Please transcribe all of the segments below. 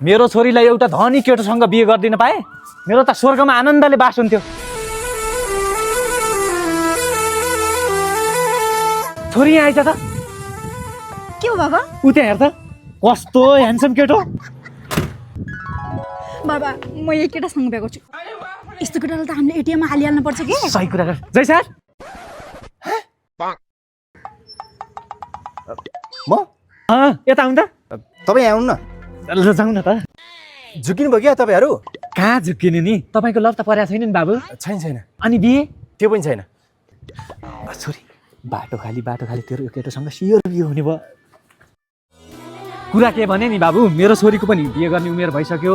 मेरो छोरीलाई एउटा धनी केटोसँग बिहे गरिदिन पाए मेरो त स्वर्गमा आनन्दले बास हुन्थ्यो। छोरी यहाँ आइज त। के हो बाबा? उ त्यहाँ हेर त कस्तो ह्यान्डसम केटो। बाबा म यही केटासँग बिहे गर्छु। यस्तो केटालाई त हामीले एटिएममा हालिहाल्नु पर्छ कि? सही कुरा गर। जय सर म यता आउनु त। तपाईँ आउनु न। ल जाउँ न त। झुकिनु भयो क्या तपाईँहरू? कहाँ झुक्किनु नि, तपाईँको लभ त परेको छैन नि बाबु। छैन छैन। अनि बिहे? त्यो पनि छैन। छोरी बाटो खाली तेरो केटोसँग सियर बिहे हुने भयो। कुरा के भने नि बाबु, मेरो छोरीको पनि बिहे गर्ने उमेर भइसक्यो,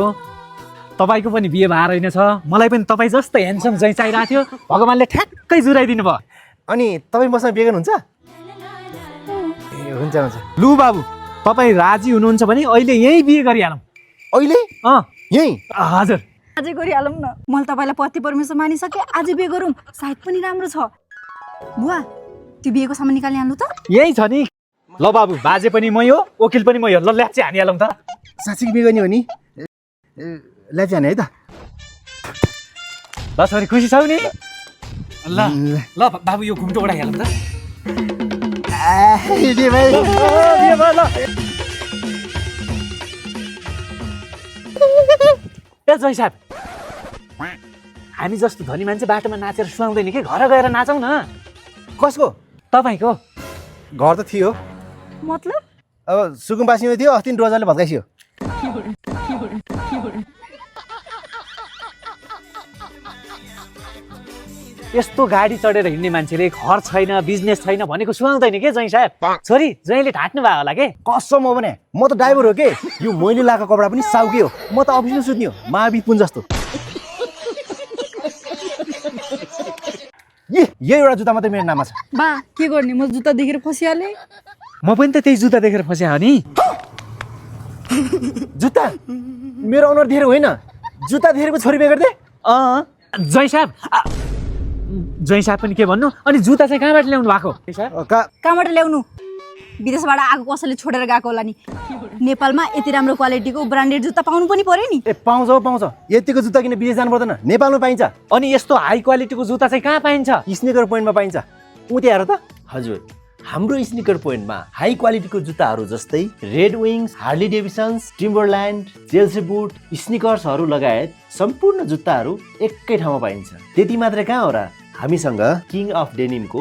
तपाईँको पनि बिहे भएर रहेनछ। मलाई पनि तपाईँ जस्तो ह्यान्डसम जै चाहिरहेको थियो, भगवान्ले ठ्याक्कै जुराइदिनु भयो। अनि तपाईँ मसँग बिहे गर्नुहुन्छ? ए हुन्छ हुन्छ। लु बाबु तपाईँ राजी हुनुहुन्छ भने अहिले यहीँ बिहे गरिहालौँ। अहिले? यहीँ? हजुर आजै गरिहालौँ न। मैले तपाईँलाई पति परमेश्वर मानिसकेँ, आज बिहे गरौँ, सायद पनि राम्रो छ। बुवा त्यो बिहेको सामान निकाल्ने हाल्नु त। यही छ नि। ल बाबु बाजे पनि मै हो, वकिल पनि मै हो। ल ल्याची हानिहालौँ त। साँच्चै बिहे गर्ने हो नि? ल्याची हाने है त। ल छोरी खुसी छौ नि? ल ल बाबु यो घुम्टो ओढाइहालौँ त। ए जय साहब, हामी जस्तो धनी मान्छे बाटोमा नाचेर सुहाउँदैन कि, घर गएर नाचौँ न। कसको? तपाईँको। घर त थियो, मतलब अब सुकुम बासियो थियो, अस्ति रोजाले भत्काइसियो। यस्तो गाडी चढेर हिँड्ने मान्छेले घर छैन बिजनेस छैन भनेको सुहाउँदैन के जय साहब? छोरी जयले ढाँट्नु भयो होला के? कसम हो भने म त ड्राइभर हो के, यो मैले लगाएको कपडा पनि साउके हो। म त अफिसमा सुत्ने हो, महावीर पुन जस्तो। यही एउटा जुत्ता मात्रै मेरो नाममा छ। बा के गर्ने, म जुत्ता देखेर फसिहालेँ। म पनि त त्यही जुत्ता देखेर फस्या हो नि। जुत्ता? मेरो अनुहार देखेर होइन, जुत्ता देखेर छोरी बिहे गर्दै? जय साहब जय साहब पनि के भन्नु? अनि जुत्ता चाहिँ कहाँबाट ल्याउनु भएको? कहाँबाट ल्याउनु? विदेशबाट आएको कसैले छोडेर गएको होला नि। नेपालमा यति राम्रो क्वालिटीको ब्रान्डेड जुत्ता पाउनु पनि पर्यो नि। ए पाउँछ पाउँछ, यतिको जुत्ता किन विदेश जानु पर्दैन, नेपालमा पाइन्छ। अनि यस्तो हाई क्वालिटीको जुत्ता चाहिँ कहाँ पाइन्छ? स्निकर पोइन्टमा पाइन्छ। उति हेर त। हजुर, हाम्रो स्निकर पोइन्टमा हाई क्वालिटीको जुत्ताहरू जस्तै Red Wings, Harley Davidsons, Timberland, Chelsea boot, स्निकर्सहरू लगायत सम्पूर्ण जुत्ताहरू एकै ठाउँमा पाइन्छ। त्यति मात्रै कहाँ हो र, हामीसँग किङ अफ डेनिमको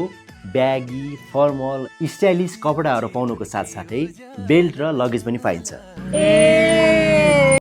ब्यागी, फर्मल, स्टाइलिस कपडाहरू पाउनुको साथसाथै बेल्ट र लगेज पनि पाइन्छ। ए